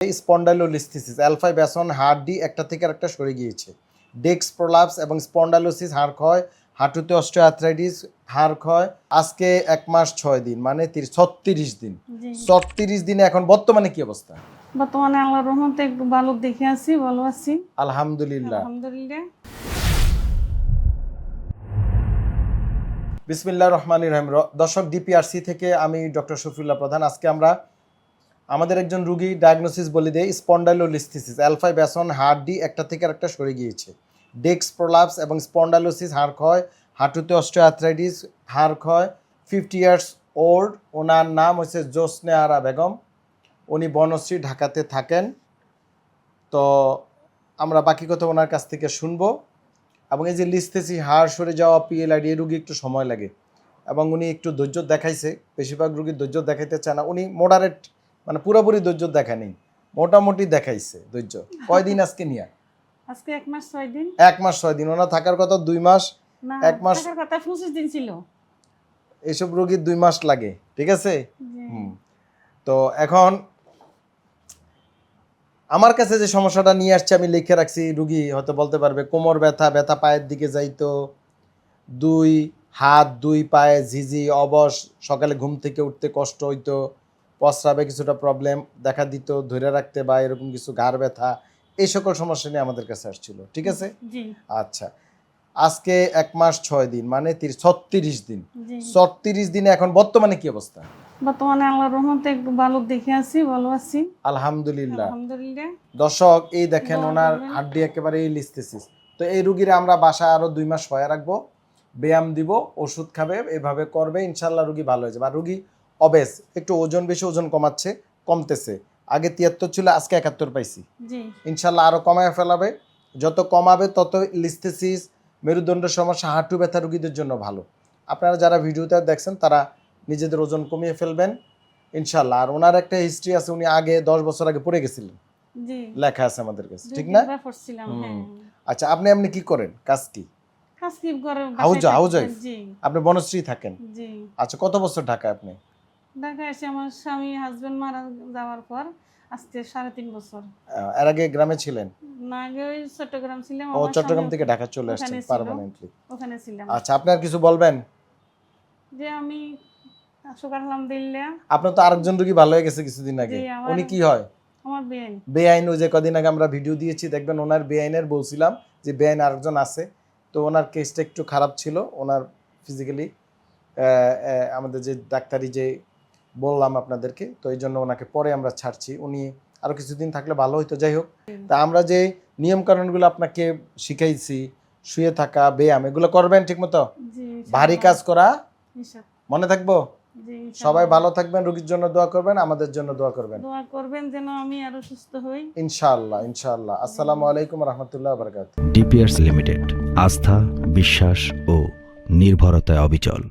স্পন্ডাইলোলিস্থিসিস অ্যালফাই ব্যাসন হাড়টি একটা থেকে আরেকটা সরে গিয়েছে। ডেক্স প্রলাপস এবং স্পন্ডাইলোসিস হাড় ক্ষয়, হাঁটুতে অস্টিওআর্থ্রাইটিস হাড় ক্ষয়। আজকে 1 মাস 6 দিন মানে 36 দিন। 36 দিনে এখন বর্তমানে কি অবস্থা? বর্তমানে আল্লাহর রহমতে একটু ভালো দেখে আছি, ভালো আছি আলহামদুলিল্লাহ। আলহামদুলিল্লাহ। বিসমিল্লাহির রহমানির রহিম। দর্শক, ডিপিআরসি থেকে আমি ডক্টর শফিউল্লাহ প্রধান। আজকে আমরা আমাদের একজন রুগী ডায়াগনোসিস বলে দেই স্পন্ডাইলোলিস্থিসিস অ্যালফাই ব্যাসন হাড়টি একটা থেকে আরেকটা সরে গিয়েছে। ডেক্স প্রলাপস এবং স্পন্ডাইলোসিস হাড় ক্ষয়, হাঁটুতে অস্টিওআর্থ্রাইটিস হাড় ক্ষয়। 50 ইয়ার্স ওল্ড। ওনার নাম হচ্ছে জোসনে আরা বেগম। উনি বনশ্রী, ঢাকাতে থাকেন। তো আমরা বাকি কথা ওনার কাছ থেকে শুনবো। এবং এই যে লিস্থেসি হাড় সরে যাওয়া পিএলআইডি, এই রুগী একটু সময় লাগে এবং উনি একটু ধৈর্য দেখাইছে। বেশিরভাগ রুগী ধৈর্য দেখাইতে চায় না, উনি মডারেট মানে পুরোপুরি ধৈর্য দেখায়নি, মোটামুটি দেখাইছে ধৈর্য। কয়দিন আজকে নিয়ে? আজকে 1 মাস 6 দিন। 1 মাস 6 দিন। ওনার থাকার কথা 2 মাস। না, 1 মাস থাকার কথা 25 দিন ছিল। এইসব রোগীর 2 মাস লাগে, ঠিক আছে। তো এখন আমার কাছে যে সমস্যাটা নিয়ে আসছে আমি লিখে রাখছি, রুগী হয়তো বলতে পারবে কোমর ব্যথা, ব্যথা পায়ের দিকে যাইতো, 2 হাত 2 পায়ে ঝিঝি, অবশ, সকালে ঘুম থেকে উঠতে কষ্ট হইতো, প্রস্রাবে কিছুটা প্রবলেম দেখা দিত, ধরে রাখতে বা এরকম কিছু ঘাড় ব্যথা, এই সকল সমস্যা নিয়ে আমাদের কাছে আসছিল, ঠিক আছে। আচ্ছা, আজকে 1 মাস 6 দিন মানে 36 দিন। 36 দিনে এখন বর্তমানে কি অবস্থা? বর্তমানে আল্লাহর রহমতে একটু ভালো দেখে আছি, ভালো আছি আলহামদুলিল্লাহ। আলহামদুলিল্লাহ। দর্শক, এই দেখেন ওনার হাড্ডি একেবারে লিস্থেসিস। তো এই রুগীরা আমরা বাসায় আরো 2 মাস হয়ে রাখবো, ব্যায়াম দিব, ওষুধ খাবে, এভাবে করবে, ইনশাল্লাহ রুগী ভালো হয়ে যাবে। আর রুগী অবেস, একটু ওজন বেশি, ওজন কমাচ্ছে, কমতেছে। আগে 73 ছিল, আজকে 71 পাইছি। ইনশাল্লাহ আরো কমায় ফেলাবে। যত কমাবে তত লিস্থেসিস, মেরুদণ্ড সমস্যা, হাঁটু ব্যথা রুগীদের জন্য ভালো। আপনারা যারা ভিডিওতে দেখছেন তারা নিজেদের ওজন কমিয়ে ফেলবেন ইনশাল্লাহ। আর ওনার একটা হিস্ট্রি আছে, উনি আগে 10 বছর আগে পড়ে গেছিলেন, লেখা আছে আমাদের কাছে, ঠিক না? আচ্ছা, আপনি কি করেন, কাজ কি? আপনি বনশ্রী থাকেন? আচ্ছা, কত বছর ঢাকায় আপনি? ঢাকায় এসে আমার স্বামী হাজবেন্ড মারা যাওয়ার পর আজকে 3.5 বছর। এর আগে গ্রামে ছিলেন? না, আগে ওই চট্টগ্রাম ছিলাম। ও, চট্টগ্রাম থেকে ঢাকা চলে আসছেন পার্মানেন্টলি? ওখানে ছিলাম। আচ্ছা, আপনি আর কিছু বলবেন? যে আমি আলহামদুলিল্লাহ। আপনার তো আরেকজন রোগী ভালো হয়ে গেছে কিছুদিন আগে, উনি কি হয়? আমার বেআইন। বেআইন, ওই যে কদিন আগে আমরা ভিডিও দিয়েছি, দেখবেন ওনার বেআইনের বলছিলাম যে বেআইন আরেকজন আছে। তো ওনার কেসটা একটু খারাপ ছিল, ওনার ফিজিক্যালি আমাদের যে ডাক্তারি যে বললাম আপনাদেরকে, তো এই জন্য ওনাকে পরে আমরা ছাড়ছি। উনি আরো কিছুদিন থাকলে ভালো হইতো। যাই হোক, তা আমরা যে নিয়ম কানুনগুলো আপনাকে শিখাইছি, শুয়ে থাকা, ব্যায়াম, এগুলো করবেন ঠিক মতো? ভারী কাজ করা মনে থাকবো। সবাই ভালো থাকবেন, রোগীর জন্য দোয়া করবেন, আমাদের জন্য দোয়া করবেন যেন আমি আরো সুস্থ হই ইনশাআল্লাহ। ইনশাআল্লাহ। আসসালামু আলাইকুম ওয়া রাহমাতুল্লাহি ওয়া বারাকাতুহু। ডিপিআরসি লিমিটেড, আস্থা, বিশ্বাস ও নির্ভরতায় অবিচল।